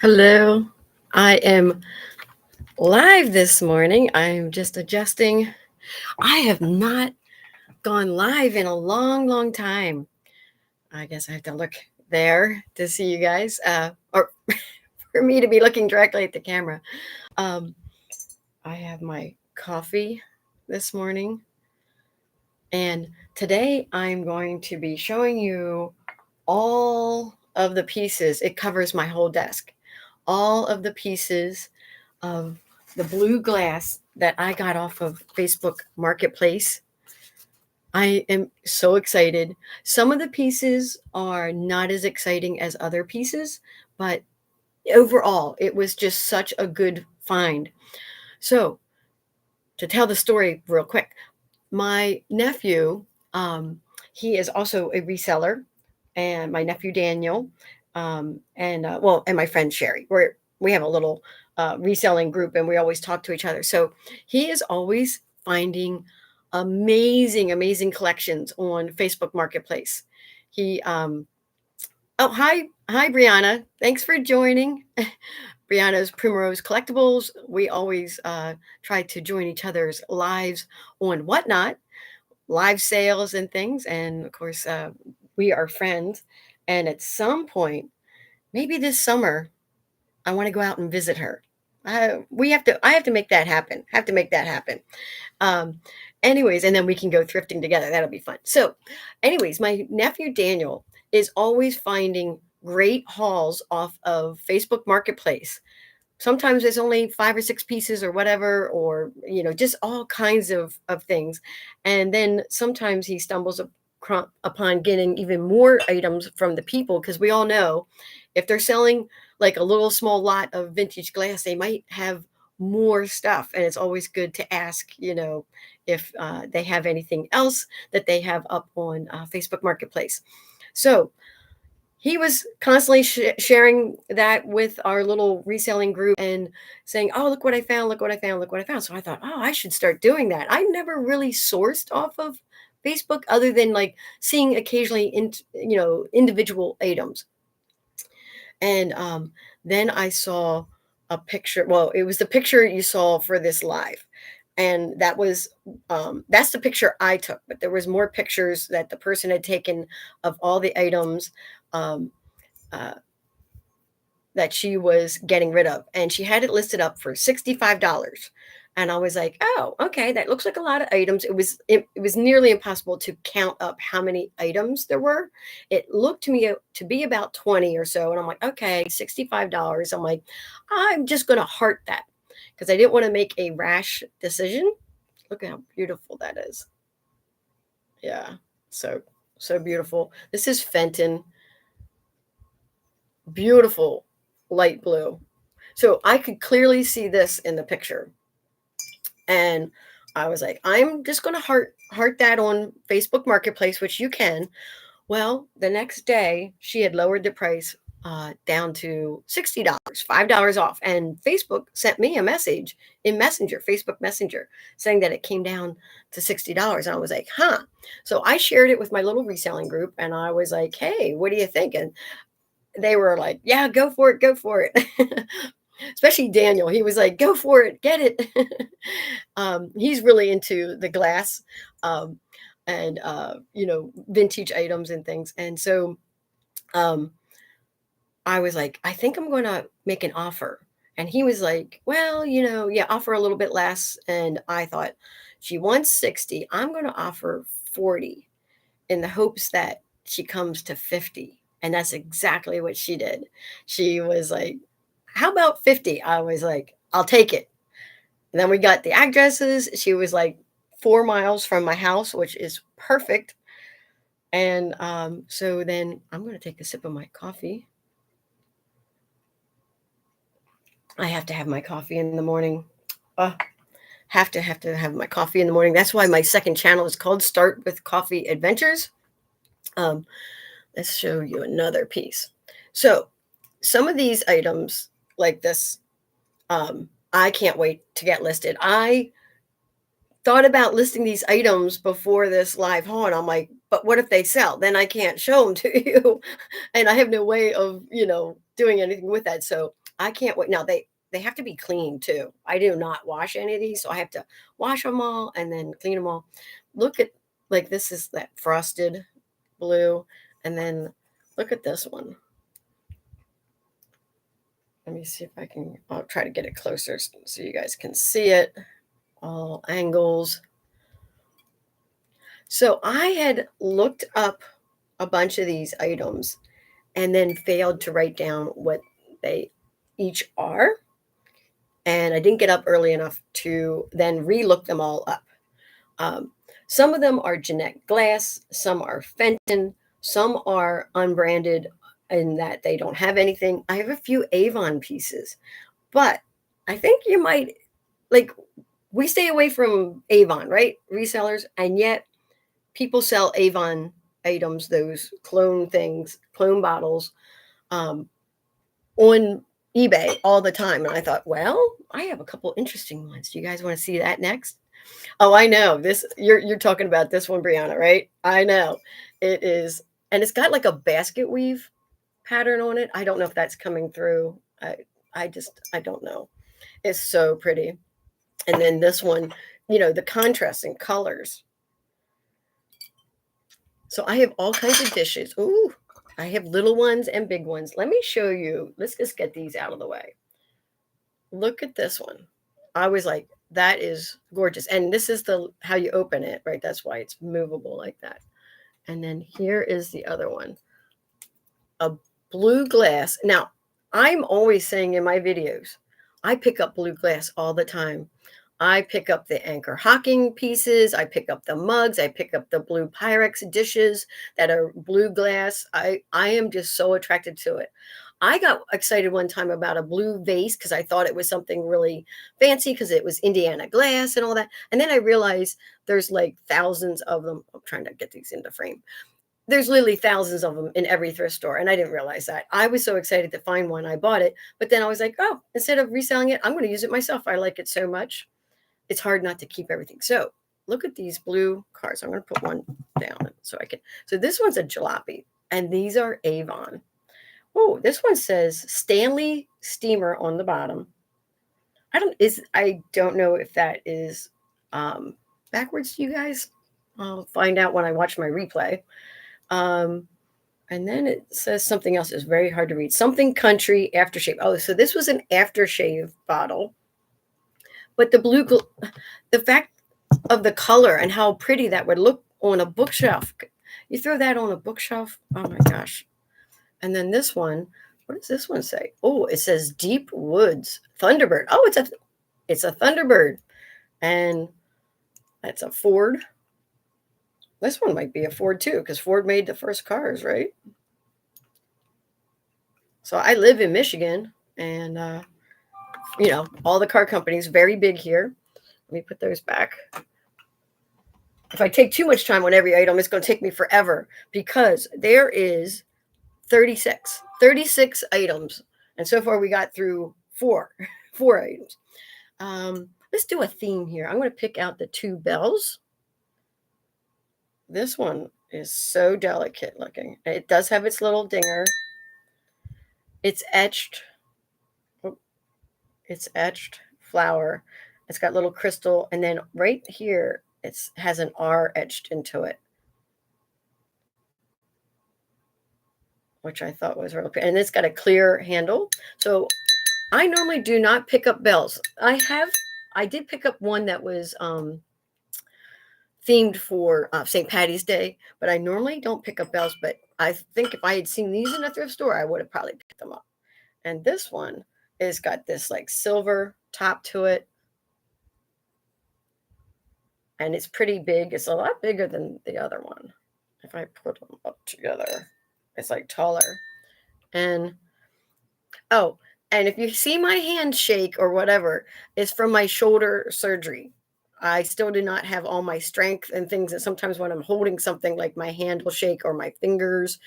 Hello. I am live this morning. I'm just adjusting. I have not gone live in a long, long time. I guess I have to look there to see you guys, or for me to be looking directly at the camera. Um, I have my coffee this morning, and today I'm going to be showing you all of the pieces. It covers my whole desk. All of the pieces of the blue glass that I got off of Facebook Marketplace. I am so excited. Some of the pieces are not as exciting as other pieces, but overall, it was just such a good find. So, to tell the story real quick, my nephew, he is also a reseller, and my nephew Daniel, and my friend Sherry. We have a little reselling group, and we always talk to each other. So he is always finding amazing, amazing collections on Facebook Marketplace. He Oh, hi Brianna. Thanks for joining. Brianna's Primrose Collectibles. We always try to join each other's lives on Whatnot, live sales and things. And of course, we are friends. And at some point, maybe this summer, I want to go out and visit her. I have to make that happen. Have to make that happen. Um, anyways, and then we can go thrifting together. That'll be fun. So, anyways, my nephew Daniel is always finding great hauls off of Facebook Marketplace. Sometimes it's only 5 or 6 pieces or whatever, or just all kinds of things. And then sometimes he stumbles upon getting even more items from the people, because we all know if they're selling like a little small lot of vintage glass, they might have more stuff, and it's always good to ask, if they have anything else that they have up on Facebook Marketplace. So he was constantly sharing that with our little reselling group and saying, "Oh, look what I found, look what I found, look what I found." So I thought, "Oh, I should start doing that." I never really sourced off of Facebook other than like seeing occasionally individual items. And then I saw a picture. Well, it was the picture you saw for this live. And that's the picture I took, but there was more pictures that the person had taken of all the items um, uh, that she was getting rid of, and she had it listed up for $65. And I was like, "Oh, okay, that looks like a lot of items." It was nearly impossible to count up how many items there were. It looked to me to be about 20 or so, and I'm like, "Okay, $65." I'm like, "I'm just going to heart that," because I didn't want to make a rash decision. Look at how beautiful that is. Yeah, so so beautiful. This is Fenton, beautiful light blue. So I could clearly see this in the picture. And I was like, I'm just going to heart that on Facebook Marketplace, which you can. Well, the next day she had lowered the price down to $60, $5 off. And Facebook sent me a message in Messenger, Facebook Messenger, saying that it came down to $60. And I was like, huh. So I shared it with my little reselling group, and I was like, hey, what do you think? And they were like, yeah, go for it, go for it. Especially Daniel. He was like, go for it, get it. He's really into the glass, um, and vintage items and things. And so um, I was like, I think I'm going to make an offer. And he was like, well, yeah, offer a little bit less. And I thought, she wants 60. I'm going to offer 40 in the hopes that she comes to 50. And that's exactly what she did. She was like, how about 50? I was like, I'll take it. And then we got the addresses. She was like 4 miles from my house, which is perfect. And so then I'm going to take a sip of my coffee. I have to have my coffee in the morning. Have to have my coffee in the morning. That's why my second channel is called Start with Coffee Adventures. Let's show you another piece. So some of these items like this, I can't wait to get listed. I thought about listing these items before this live haul, and I'm like, but what if they sell? Then I can't show them to you. And I have no way of, doing anything with that. So I can't wait. Now they have to be clean too. I do not wash any of these, so I have to wash them all and then clean them all. Look at, like, this is that frosted blue, and then look at this one. Let me see if I'll try to get it closer so you guys can see it, all angles. So I had looked up a bunch of these items and then failed to write down what they each are. And I didn't get up early enough to then re-look them all up. Some of them are Jeanette Glass, some are Fenton, some are unbranded in that they don't have anything. I have a few Avon pieces, but I think you might, like, we stay away from Avon, right? Resellers, and yet people sell Avon items, those clone things, clone bottles, on eBay all the time. And I thought, well, I have a couple interesting ones. Do you guys want to see that next? Oh, I know. This you're talking about this one, Brianna, right? I know. It is, and it's got like a basket weave pattern on it. I don't know if that's coming through. I don't know. It's so pretty. And then this one, the contrasting colors. So I have all kinds of dishes. Ooh, I have little ones and big ones. Let me show you. Let's just get these out of the way. Look at this one. I was like, that is gorgeous. And this is how you open it, right? That's why it's movable like that. And then here is the other one, a blue glass. Now, I'm always saying in my videos, I pick up blue glass all the time. I pick up the Anchor Hocking pieces. I pick up the mugs. I pick up the blue Pyrex dishes that are blue glass. I am just so attracted to it. I got excited one time about a blue vase because I thought it was something really fancy because it was Indiana glass and all that. And then I realized there's like thousands of them. I'm trying to get these into frame. There's literally thousands of them in every thrift store. And I didn't realize that. I was so excited to find one. I bought it. But then I was like, oh, instead of reselling it, I'm going to use it myself. I like it so much. It's hard not to keep everything. So look at these blue cards. I'm going to put one down so I can. So this one's a jalopy. And these are Avon. Oh, this one says Stanley Steamer on the bottom. I don't know if that is backwards to you guys. I'll find out when I watch my replay. And then it says something else. It's very hard to read. Something country aftershave. Oh, so this was an aftershave bottle. But the fact of the color and how pretty that would look on a bookshelf. You throw that on a bookshelf. Oh my gosh. And then this one, what does this one say? Oh, it says Deep Woods Thunderbird. Oh, it's a Thunderbird. And that's a Ford. This one might be a Ford too, because Ford made the first cars, right? So I live in Michigan, and all the car companies, very big here. Let me put those back. If I take too much time on every item, it's going to take me forever because there is 36 items. And so far we got through four items. Let's do a theme here. I'm going to pick out the two bells. This one is so delicate looking. It does have its little dinger. It's etched. It's etched flower. It's got little crystal. And then right here, it has an R etched into it, which I thought was really pretty. And it's got a clear handle. So I normally do not pick up bells. I did pick up one that was themed for St. Patty's Day, but I normally don't pick up bells. But I think if I had seen these in a thrift store, I would have probably picked them up. And this one has got this like silver top to it. And it's pretty big. It's a lot bigger than the other one. If I put them up together, it's like taller. And if you see my hand shake or whatever, it's from my shoulder surgery. I still do not have all my strength and things that sometimes when I'm holding something, like my hand will shake or my fingers.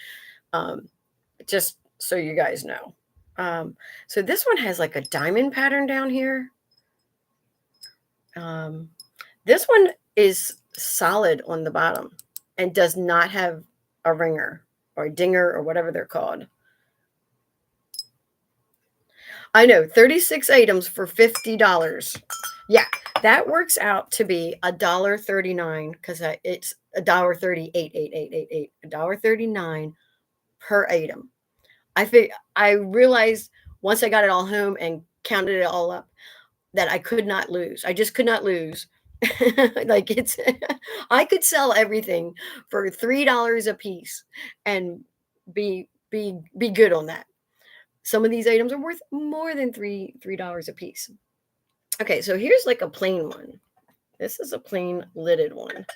Just so you guys know. So this one has like a diamond pattern down here. This one is solid on the bottom and does not have a ringer or a dinger or whatever they're called. I know, 36 items for $50. Yeah, that works out to be $1.39 because it's $1.38, $1.39 per item. I realized once I got it all home and counted it all up that I could not lose. I just could not lose. Like it's I could sell everything for $3 a piece and be good on that. Some of these items are worth more than $3 a piece. Okay, so here's like a plain one. This is a plain lidded one.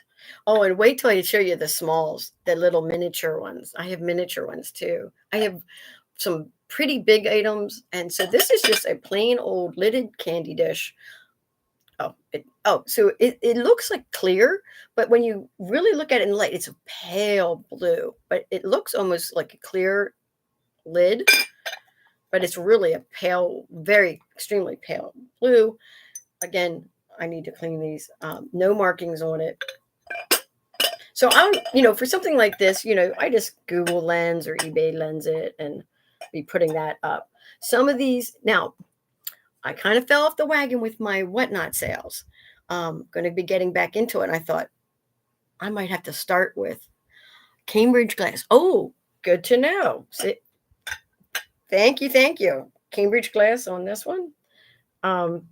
Oh, and wait till I show you the smalls, the little miniature ones. I have miniature ones too. I have some pretty big items. And so this is just a plain old lidded candy dish. So it looks like clear, but when you really look at it in light, it's a pale blue, but it looks almost like a clear lid, but it's really a pale, very extremely pale blue. Again, I need to clean these. No markings on it. So for something like this, I just Google Lens or eBay Lens it and be putting that up. Some of these, now, I kind of fell off the wagon with my whatnot sales. Going to be getting back into it. And I thought I might have to start with Cambridge glass. Oh, good to know. See, thank you. Cambridge glass on this one. I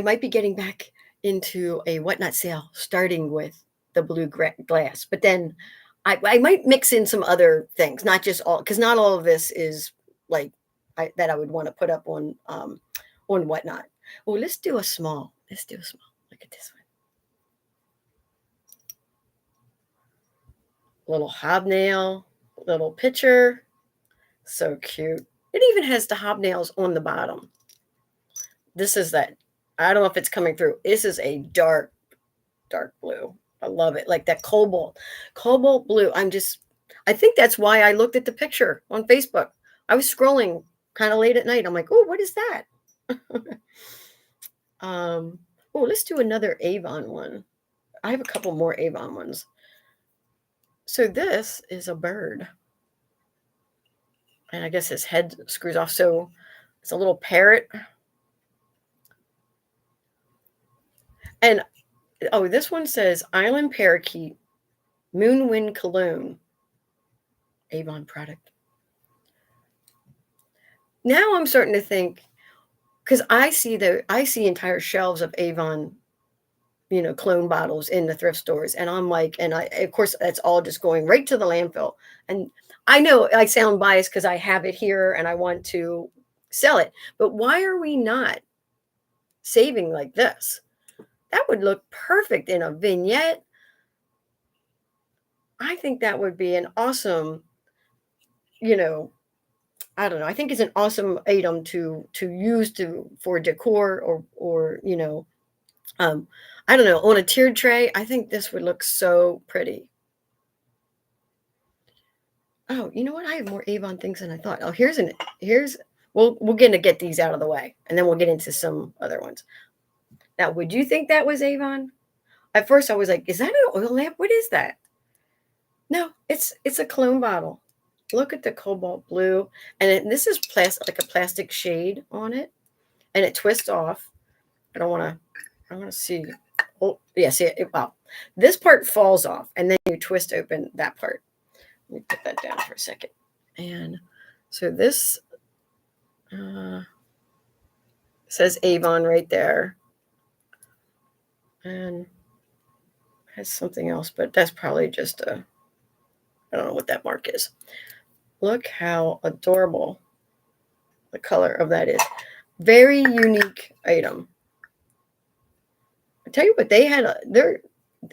might be getting back into a whatnot sale, starting with the blue glass, but then I might mix in some other things, not just all, because not all of this is like that I would want to put up on whatnot. Oh, let's do a small. Look at this one. Little hobnail, little pitcher. So cute. It even has the hobnails on the bottom. This is that. I don't know if it's coming through. This is a dark blue. I love it. Like that cobalt blue. I think that's why I looked at the picture on Facebook. I was scrolling kind of late at night. I'm like, oh, what is that? Let's do another Avon one. I have a couple more Avon ones. So this is a bird. And I guess his head screws off. So it's a little parrot. And this one says Island Parakeet Moonwind Cologne. Avon product. Now I'm starting to think, because I see entire shelves of Avon, clone bottles in the thrift stores. And I'm like, of course, that's all just going right to the landfill. And I know I sound biased because I have it here and I want to sell it. But why are we not saving like this? That would look perfect in a vignette. I think that would be an awesome, I don't know. I think it's an awesome item to use for decor or I don't know, on a tiered tray. I think this would look so pretty. Oh, you know what? I have more Avon things than I thought. Oh, we're going to get these out of the way, and then we'll get into some other ones. Now, would you think that was Avon? At first, I was like, is that an oil lamp? What is that? No, it's a cologne bottle. Look at the cobalt blue. And this is like a plastic shade on it. And it twists off. I want to see. Oh, yeah, see it. Wow. This part falls off. And then you twist open that part. Let me put that down for a second. And so this says Avon right there. And has something else, but that's probably just I don't know what that mark is. Look how adorable the color of that is. Very unique item. I tell you what, they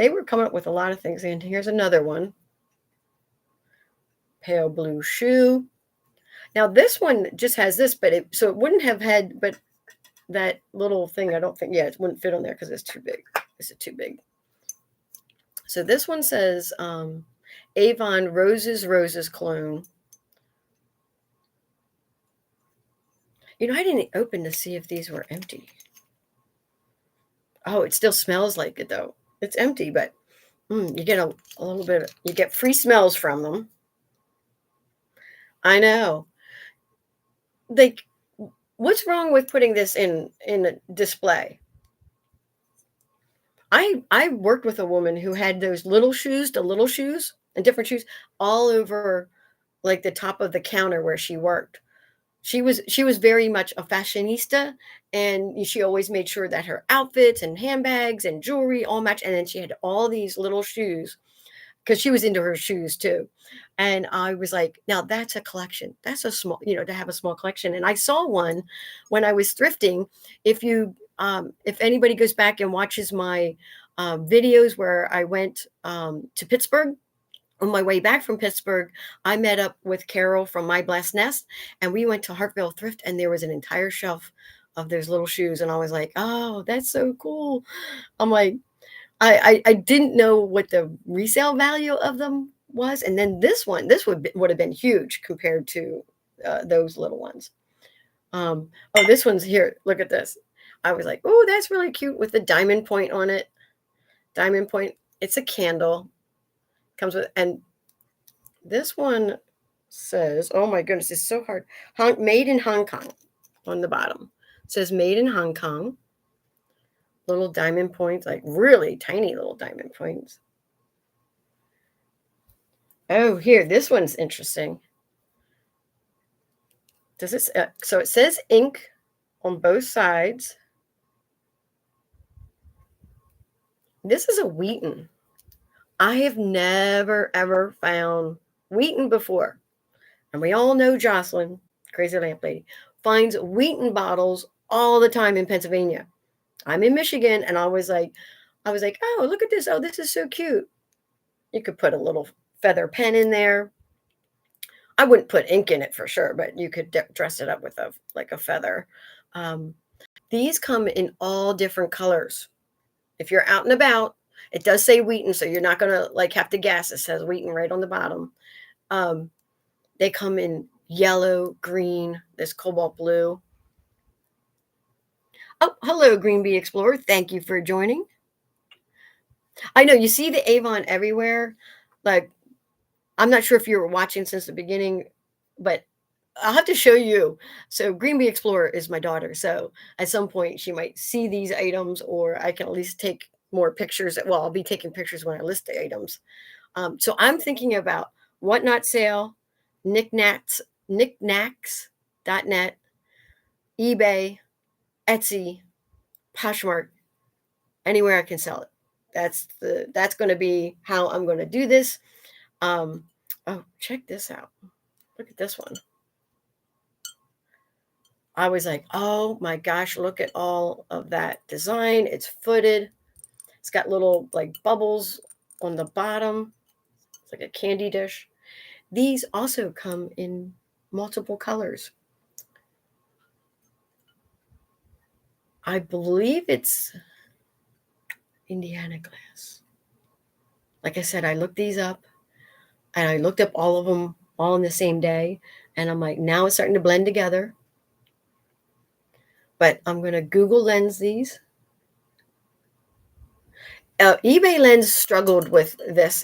were coming up with a lot of things. And here's another one. Pale blue shoe. Now this one just has this, so it wouldn't have had, but that little thing, I don't think, it wouldn't fit on there because it's too big. Is it too big? So this one says Avon Roses Cologne. I didn't open to see if these were empty. Oh, it still smells like it though. It's empty, but you get a little bit. You get free smells from them. I know. What's wrong with putting this in a display? I worked with a woman who had those little shoes, the little shoes and different shoes all over like the top of the counter where she worked. She was very much a fashionista, and she always made sure that her outfits and handbags and jewelry all match. And then she had all these little shoes because she was into her shoes too. And I was like, now that's a collection. That's a small, to have a small collection. And I saw one when I was thrifting. If anybody goes back and watches my videos where I went to Pittsburgh, on my way back from Pittsburgh, I met up with Carol from My Blessed Nest, and we went to Hartville Thrift, and there was an entire shelf of those little shoes. And I was like, oh, that's so cool. I'm like, I didn't know what the resale value of them was. And then this would have been huge compared to those little ones. Oh, this one's here. Look at this. I was like, oh, that's really cute with the diamond point on it. Diamond point. It's a candle. Comes with, and this one says, oh my goodness, it's so hard. Made in Hong Kong on the bottom. It says made in Hong Kong. Little diamond points, like really tiny little diamond points. Oh, here, this one's interesting. Does it? So it says ink on both sides. This is a Wheaton. I have never ever found Wheaton before, and we all know Jocelyn, crazy lamp lady, finds Wheaton bottles all the time in Pennsylvania. I'm in Michigan, and I was like, oh, look at this. Oh, this is so cute. You could put a little feather pen in there. I wouldn't put ink in it for sure, but you could dress it up with a feather. These come in all different colors. If you're out and about, it does say Wheaton, so you're not gonna like have to guess. It says Wheaton right on the bottom. They come in yellow, green, this cobalt blue. Oh, hello, Green Bee Explorer. Thank you for joining. I know you see the Avon everywhere. Like, I'm not sure if you were watching since the beginning, but I'll have to show you. So Green Bee Explorer is my daughter. So at some point she might see these items, or I can at least take more pictures. Well, I'll be taking pictures when I list the items. So I'm thinking about Whatnot Sale, knickknacks.net, eBay, Etsy, Poshmark, anywhere I can sell it. That's going to be how I'm going to do this. Oh, check this out. Look at this one. I was like, oh my gosh, look at all of that design. It's footed. It's got little like bubbles on the bottom. It's like a candy dish. These also come in multiple colors. I believe it's Indiana glass. Like I said, I looked these up, and I looked up all of them all in the same day. And I'm like, now it's starting to blend together. But I'm going to Google Lens these. eBay Lens struggled with this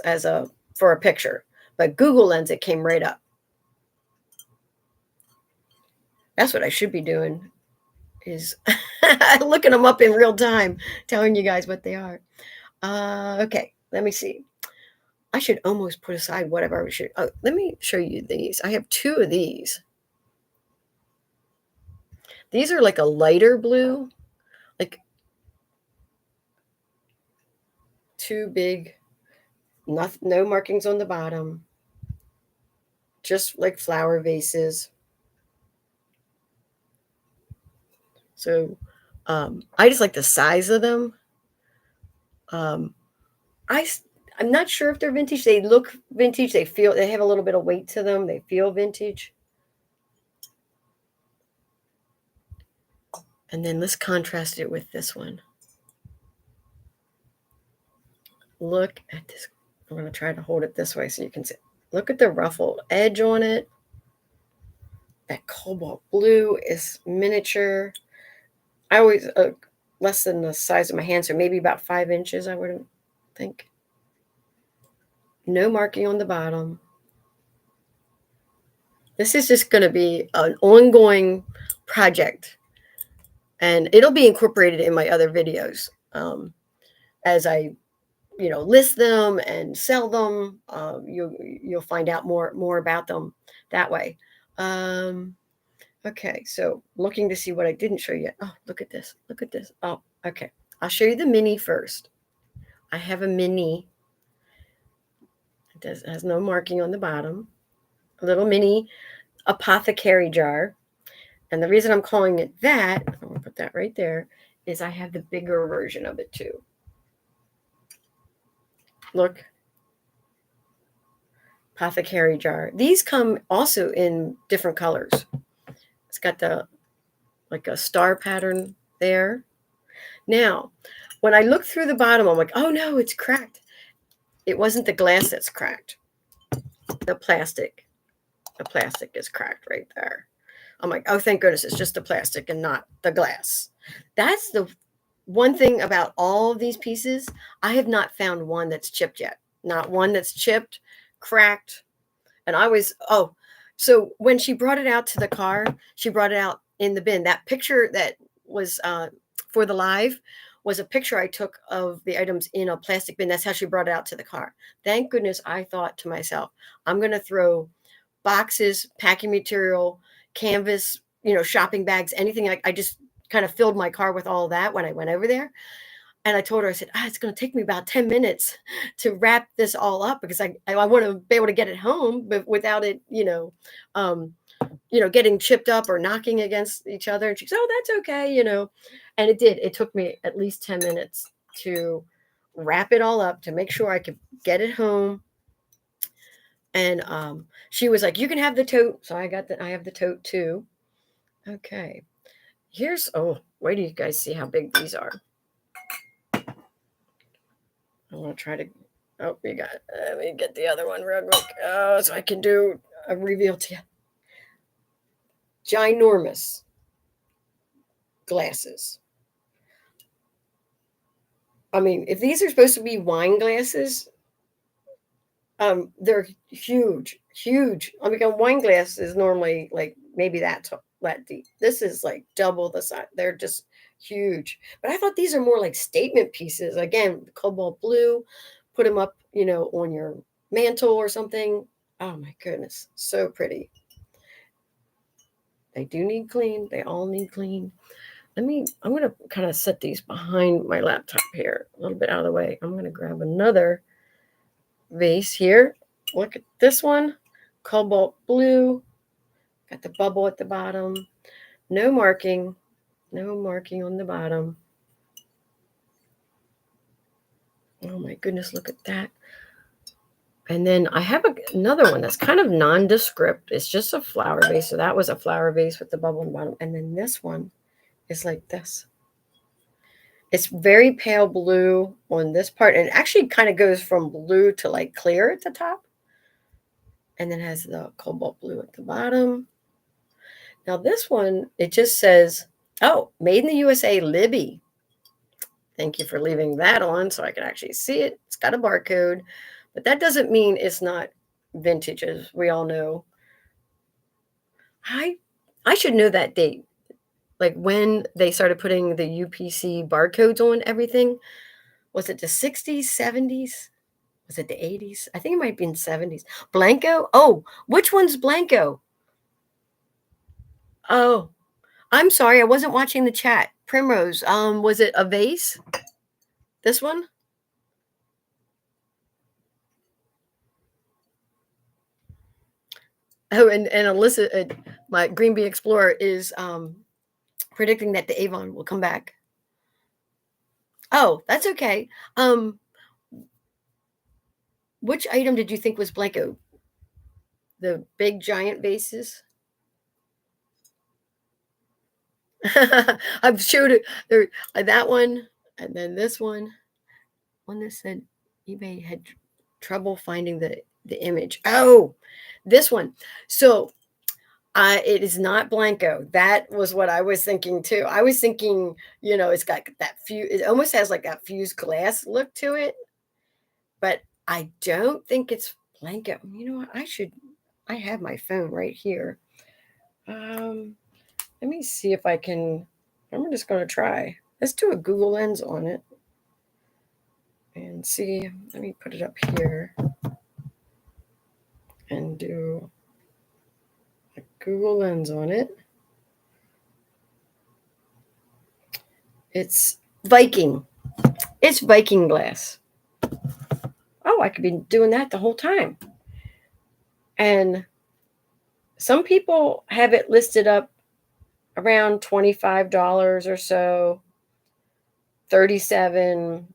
for a picture, but Google Lens, it came right up. That's what I should be doing, is looking them up in real time, telling you guys what they are. Okay, let me see. I should almost put aside whatever I should. Oh, let me show you these. I have two of these. These are like a lighter blue, like too big, no markings on the bottom, just like flower vases. So I just like the size of them. I'm not sure if they're vintage. They look vintage. They have a little bit of weight to them. They feel vintage. And then let's contrast it with this one. Look at this. I'm going to try to hold it this way so you can see. Look at the ruffled edge on it. That cobalt blue is miniature. I always less than the size of my hand, so maybe about 5 inches, I would think. No marking on the bottom. This is just going to be an ongoing project, and it'll be incorporated in my other videos as I list them and sell them. You'll find out more about them that way. Okay, so looking to see what I didn't show you yet. Oh, look at this. Look at this. Oh, okay. I'll show you the mini first. I have a mini. It has no marking on the bottom. A little mini apothecary jar. And the reason I'm calling it that, I'm going to put that right there, is I have the bigger version of it too. Look. Apothecary jar. These come also in different colors. It's got like a star pattern there. Now, when I look through the bottom, I'm like, oh no, it's cracked. It wasn't the glass that's cracked. The plastic. The plastic is cracked right there. I'm like, oh, thank goodness it's just the plastic and not the glass. That's the one thing about all of these pieces. I have not found one that's chipped yet. Not one that's chipped, cracked. And I was, so when she brought it out to the car, she brought it out in the bin. That picture that was for the live was a picture I took of the items in a plastic bin. That's how she brought it out to the car. Thank goodness I thought to myself, I'm going to throw boxes, packing material, canvas, shopping bags, anything. I just kind of filled my car with all that when I went over there. And I told her, I said, it's going to take me about 10 minutes to wrap this all up because I want to be able to get it home, but without it, getting chipped up or knocking against each other. And she goes, oh, that's okay, And it did. It took me at least 10 minutes to wrap it all up to make sure I could get it home. And she was like, you can have the tote. So I have the tote too. Okay. Wait till you guys see how big these are. I want to try to, we got, let me get the other one real quick. So I can do a reveal to you. Ginormous glasses. I mean, if these are supposed to be wine glasses, they're huge. I mean, a wine glass is normally like maybe that deep. This is like double the size. They're just huge. But I thought these are more like statement pieces. Again, cobalt blue, put them up, on your mantle or something. Oh my goodness, so pretty. They do need clean. They all need clean. I'm going to kind of set these behind my laptop here, a little bit out of the way. I'm going to grab another vase here. Look at this one, cobalt blue. Got the bubble at the bottom. No marking on the bottom. Oh my goodness, look at that. And then I have another one that's kind of nondescript. It's just a flower vase. So that was a flower vase with the bubble in the bottom. And then this one is like this. It's very pale blue on this part. And it actually kind of goes from blue to like clear at the top. And then has the cobalt blue at the bottom. Now this one, it just says, made in the USA, Libby. Thank you for leaving that on so I can actually see it. It's got a barcode. But that doesn't mean it's not vintage, as we all know. I should know that date. Like when they started putting the UPC barcodes on everything. Was it the 60s, 70s? Was it the 80s? I think it might be in 70s. Blanco? Oh, which one's Blanco? Oh, I'm sorry. I wasn't watching the chat. Primrose. Was it a vase? This one? Oh, and Alyssa, my Green Bee Explorer, is predicting that the Avon will come back. Oh, that's okay. Which item did you think was Blanco? The big giant vases? I've showed it there. That one, and then this one. One that said eBay had trouble finding the image. Oh, this one. So it is not Blanco. That was what I was thinking too. I was thinking, it's got that it almost has like that fused glass look to it, but I don't think it's Blanco. You know what? I have my phone right here. Let me see if I can. I'm just going to try. Let's do a Google Lens on it and see. Let me put it up here and do a Google Lens on it. It's Viking. It's Viking glass. Oh, I could be doing that the whole time. And some people have it listed up around $25 or so, 37.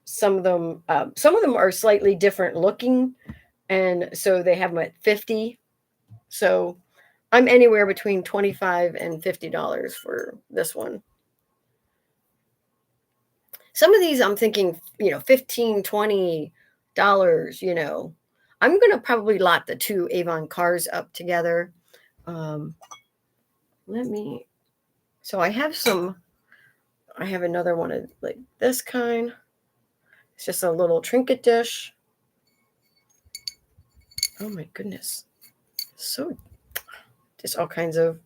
Some of them are slightly different looking, and so they have them at 50. So I'm anywhere between $25 and $50 for this one. Some of these I'm thinking, $15, $20, I'm going to probably lot the two Avon cars up together. So I have another one of like this kind. It's just a little trinket dish. Oh my goodness. So just all kinds of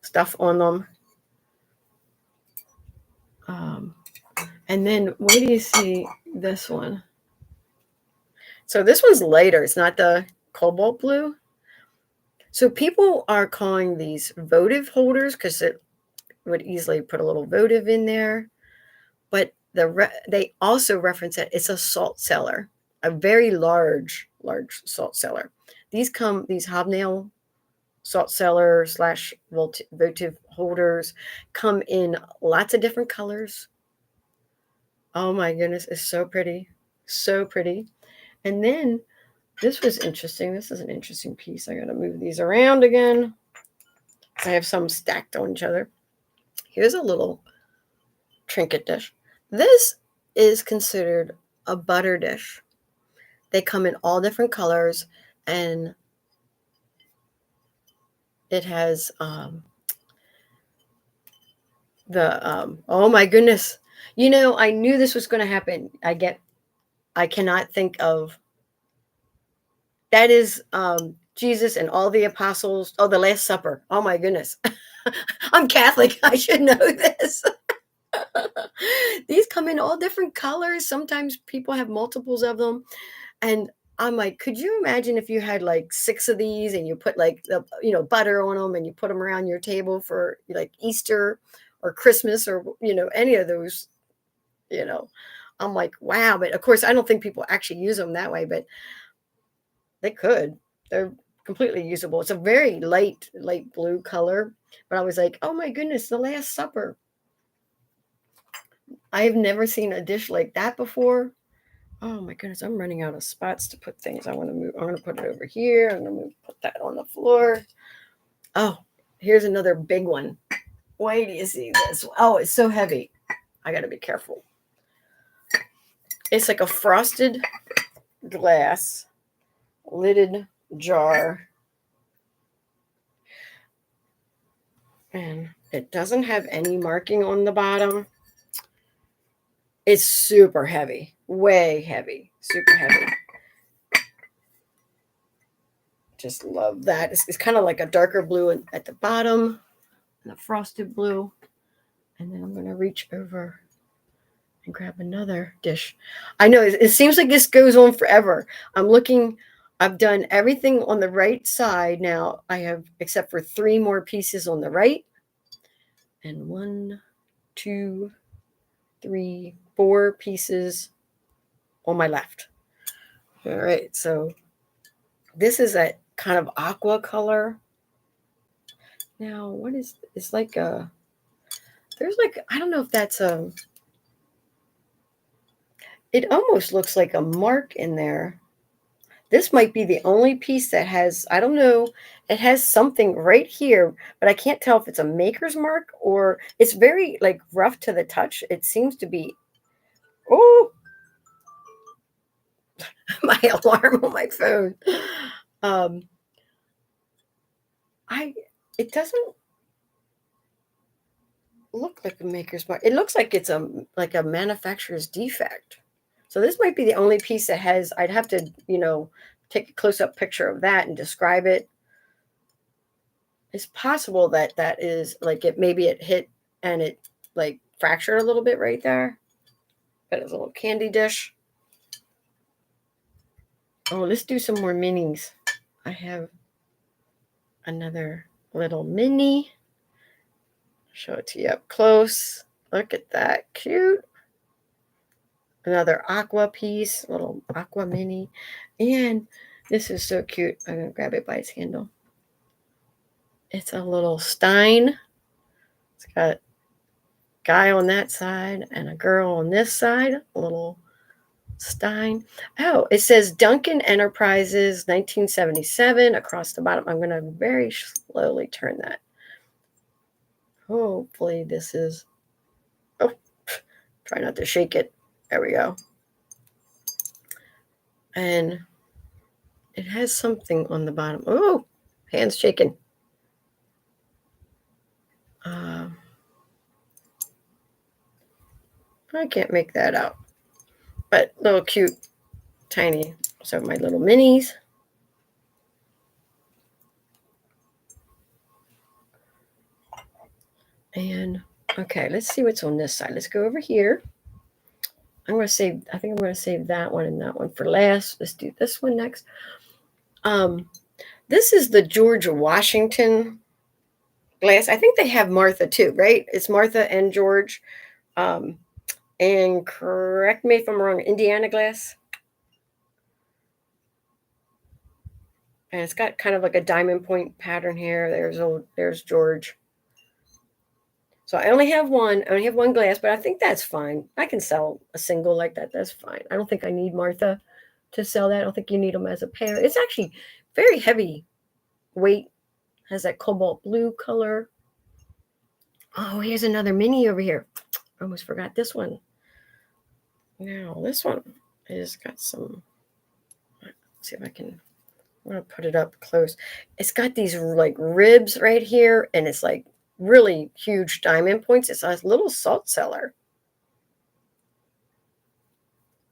stuff on them. And then where do you see this one? So this one's lighter. It's not the cobalt blue. So people are calling these votive holders because it would easily put a little votive in there. But they also reference that it's a salt cellar, a very large salt cellar. These hobnail salt cellar / votive holders come in lots of different colors. Oh my goodness, it's so pretty. So pretty. And then this was interesting. This is an interesting piece. I got to move these around again. I have some stacked on each other. Here's a little trinket dish. This is considered a butter dish. They come in all different colors, and it has oh my goodness. I knew this was going to happen. I cannot think of. That is Jesus and all the apostles. Oh, the Last Supper. Oh my goodness. I'm Catholic. I should know this. These come in all different colors. Sometimes people have multiples of them. And I'm like, could you imagine if you had like 6 of these and you put like the butter on them and you put them around your table for like Easter or Christmas or any of those, I'm like, wow. But of course, I don't think people actually use them that way, but they could. They're completely usable. It's a very light blue color, but I was like, oh my goodness, the Last Supper. I've never seen a dish like that before. Oh my goodness, I'm running out of spots to put things. I'm going to put it over here. I'm going to put that on the floor. Oh, here's another big one. Wait, do you see this? Oh, it's so heavy. I got to be careful. It's like a frosted glass lidded jar. And it doesn't have any marking on the bottom. It's super heavy, way heavy, super heavy. Just love that. It's kind of like a darker blue at the bottom and a frosted blue. And then I'm going to reach over and grab another dish. I know it seems like this goes on forever. I've done everything on the right side now. I have, except for 3 more pieces on the right. And 1, 2, 3, 4 pieces on my left. All right, so this is a kind of aqua color. Now, what is it's like there's like, I don't know if that's it almost looks like a mark in there. This might be the only piece that has, I don't know, it has something right here, but I can't tell if it's a maker's mark or it's very like rough to the touch. It seems to be, oh, my alarm on my phone. It doesn't look like a maker's mark. It looks like it's like a manufacturer's defect. So this might be the only piece that has, I'd have to, take a close-up picture of that and describe it. it's possible that that is like it, maybe it hit and it like fractured a little bit right there. But it's a little candy dish. Oh, let's do some more minis. I have another little mini. Show it to you up close. Look at that, cute. Another aqua piece, little aqua mini. And this is so cute. I'm going to grab it by its handle. It's a little Stein. It's got a guy on that side and a girl on this side. A little Stein. Oh, it says Duncan Enterprises 1977 across the bottom. I'm going to very slowly turn that. Hopefully this is, oh, try not to shake it. There we go. And it has something on the bottom. Oh, hands shaking. I can't make that out. But little cute, tiny. So my little minis. And okay, let's see what's on this side. Let's go over here. I think I'm going to save that one and that one for last. Let's do this one next. This is the George Washington glass. I think they have Martha too, right? It's Martha and George. And correct me if I'm wrong, Indiana glass. And it's got kind of like a diamond point pattern here. There's George. So I only have one. I only have one glass, but I think that's fine. I can sell a single like that. That's fine. I don't think I need Martha to sell that. I don't think you need them as a pair. It's actually very heavy weight. Has that cobalt blue color. Oh, here's another mini over here. I almost forgot this one. Now this one has got some. Let's see if I can. I'm gonna put it up close. It's got these like ribs right here, and it's like really huge diamond points. It's a little salt cellar.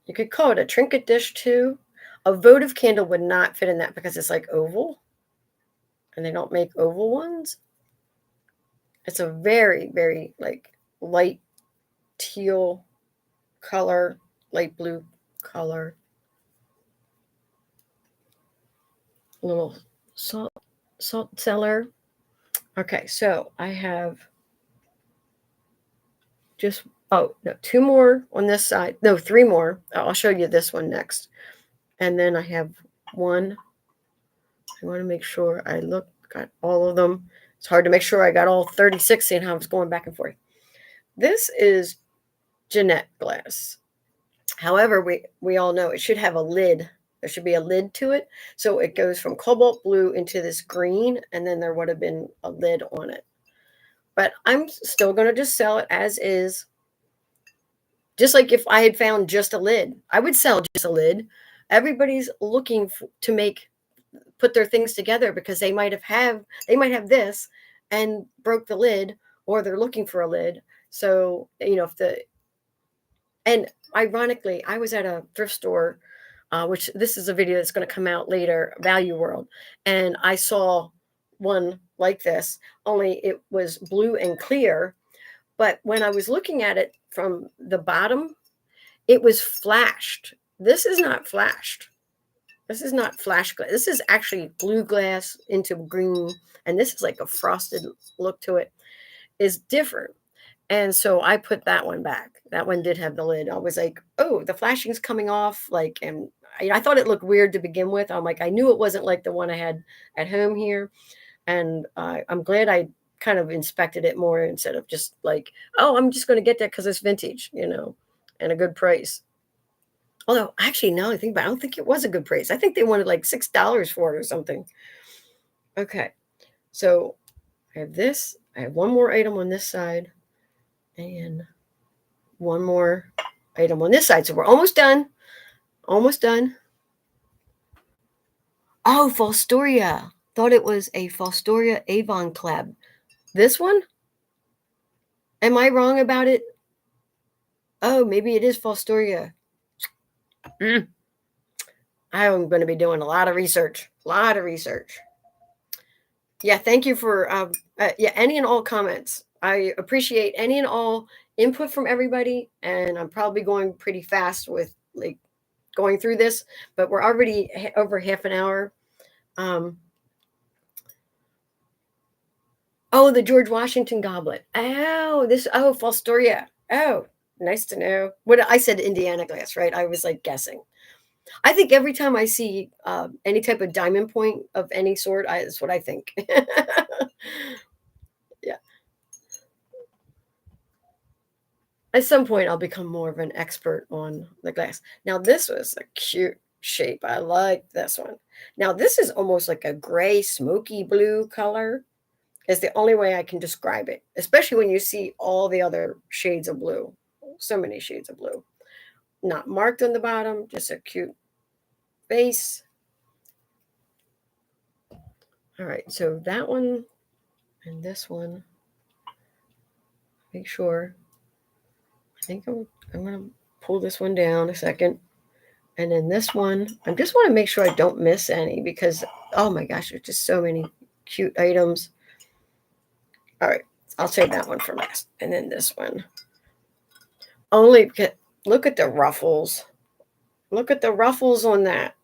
You could call it a trinket dish too. A votive candle would not fit in that because it's like oval, and they don't make oval ones. It's a very, very like light teal color, light blue color. Little salt cellar. Okay, so I have just, oh, no, two more on this side. No, three more. I'll show you this one next. And then I have one. I want to make sure I got all of them. It's hard to make sure I got all 36, seeing how I was going back and forth. This is Jeanette glass. However, we all know it should have a lid. There should be a lid to it. So it goes from cobalt blue into this green, and then there would have been a lid on it. But I'm still going to just sell it as is. Just like if I had found just a lid, I would sell just a lid. Everybody's looking to put their things together because they might have this and broke the lid, or they're looking for a lid. So, and ironically, I was at a thrift store, which this is a video that's going to come out later, Value World, and I saw one like this, only it was blue and clear. But when I was looking at it from the bottom, it was flashed. This is not flashed. This is not flash glass. This is actually blue glass into green, and this is like a frosted look to it. Is different. And so I put that one back. That one did have the lid. I was like, oh, the flashing's coming off. Like, and I thought it looked weird to begin with. I'm like, I knew it wasn't like the one I had at home here. And I'm glad I kind of inspected it more instead of just like, oh, I'm just going to get that because it's vintage, and a good price. Although, actually, now I think about it, I don't think it was a good price. I think they wanted like $6 for it or something. Okay. So I have this. I have one more item on this side and one more item on this side. So we're almost done. Almost done. Oh, Fostoria. Thought it was a Fostoria Avon collab. This one? Am I wrong about it? Oh, maybe it is Fostoria. I'm going to be doing a lot of research. Yeah, thank you for yeah, any and all comments. I appreciate any and all input from everybody, and I'm probably going pretty fast with like going through this, but we're already over half an hour. Um, oh, the George Washington goblet. Oh, this. Oh, Fostoria. Oh, nice to know. What I said, Indiana glass, right? I was like guessing. I think every time I see any type of diamond point of any sort, that's what I think. Yeah. At some point, I'll become more of an expert on the glass. Now, this was a cute shape. I like this one. Now, this is almost like a gray, smoky blue color. Is the only way I can describe it, especially when you see all the other shades of blue. So many shades of blue. Not marked on the bottom, just a cute base. All right, so that one and this one, make sure. I think I'm going to pull this one down a second. And then this one, I just want to make sure I don't miss any because, oh my gosh, there's just so many cute items. All right, I'll save that one for last. And then this one. Only because, look at the ruffles. Look at the ruffles on that.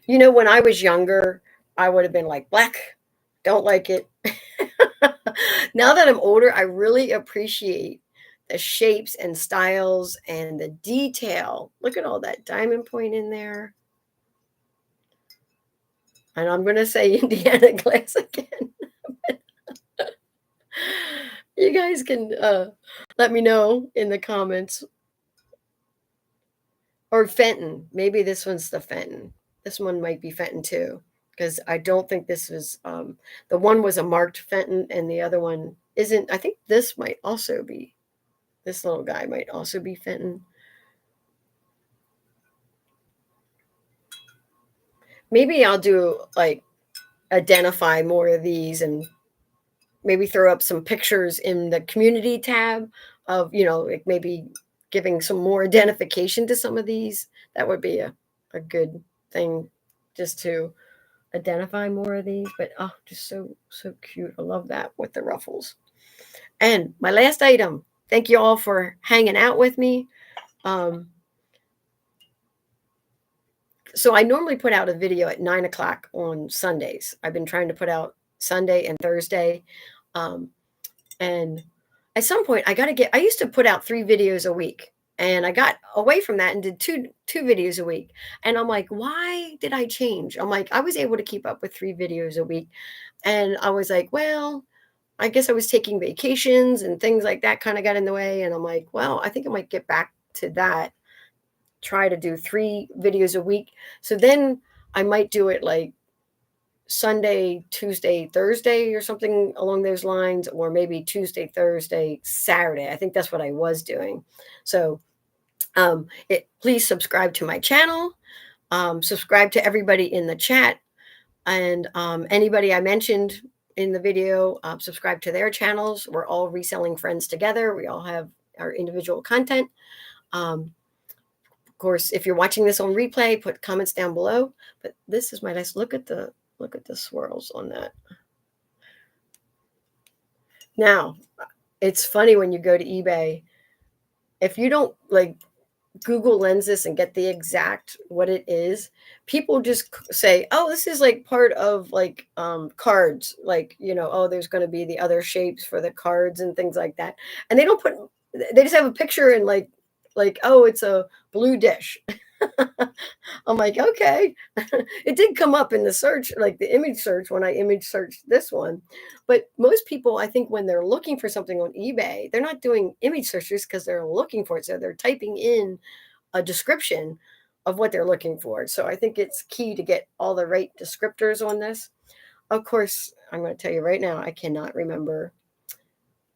You know, when I was younger, I would have been like, black, don't like it. Now that I'm older, I really appreciate the shapes and styles and the detail. Look at all that diamond point in there. And I'm going to say Indiana glass again. You guys can let me know in the comments. Or Fenton. Maybe this one's the Fenton. This one might be Fenton too. Because I don't think this was, the one was a marked Fenton and the other one isn't. I think this might also be, this little guy might also be Fenton. Maybe I'll do like identify more of these and maybe throw up some pictures in the community tab of, like maybe giving some more identification to some of these. That would be a good thing just to identify more of these. But oh, just so cute. I love that with the ruffles. And my last item, thank you all for hanging out with me. So I normally put out a video at 9 o'clock on Sundays. I've been trying to put out Sunday and Thursday. And at some point I used to put out 3 videos a week, and I got away from that and did two videos a week. And I'm like, why did I change? I'm like, I was able to keep up with 3 videos a week. And I was like, well, I guess I was taking vacations and things like that kind of got in the way. And I'm like, well, I think I might get back to that. Try to do 3 videos a week. So then I might do it like Sunday, Tuesday, Thursday, or something along those lines, or maybe Tuesday, Thursday, Saturday. I think that's what I was doing. So please subscribe to my channel. Subscribe to everybody in the chat. And anybody I mentioned in the video, subscribe to their channels. We're all reselling friends together. We all have our individual content. Of course, if you're watching this on replay, put comments down below. But this is my nice look at the swirls on that. Now, it's funny when you go to eBay, if you don't like Google Lens this and get the exact what it is, people just say, oh, this is like part of like cards, like, oh, there's going to be the other shapes for the cards and things like that. And they don't put, they just have a picture and like, oh, it's a blue dish. I'm like, okay. It did come up in the search, like the image search when I image searched this one. But most people, I think when they're looking for something on eBay, they're not doing image searches because they're looking for it. So they're typing in a description of what they're looking for. So I think it's key to get all the right descriptors on this. Of course, I'm going to tell you right now, I cannot remember.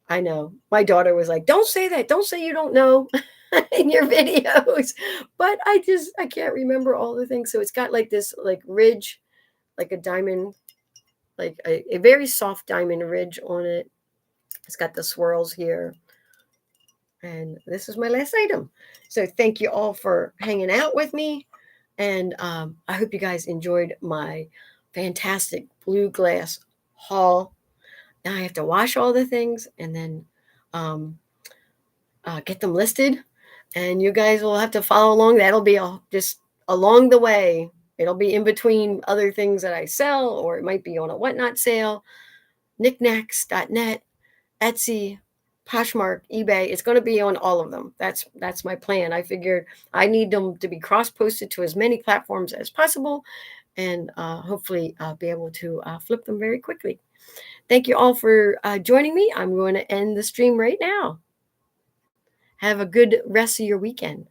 I know my daughter was like, don't say that. Don't say you don't know in your videos. But I can't remember all the things. So it's got like this like ridge, like a diamond, like a very soft diamond ridge on it. It's got the swirls here. And this is my last item. So thank you all for hanging out with me. And I hope you guys enjoyed my fantastic blue glass haul. Now I have to wash all the things and then get them listed. And you guys will have to follow along. That'll be just along the way. It'll be in between other things that I sell, or it might be on a whatnot sale, knickknacks.net, Etsy, Poshmark, eBay. It's going to be on all of them. That's my plan. I figured I need them to be cross-posted to as many platforms as possible, and hopefully be able to flip them very quickly. Thank you all for joining me. I'm going to end the stream right now. Have a good rest of your weekend.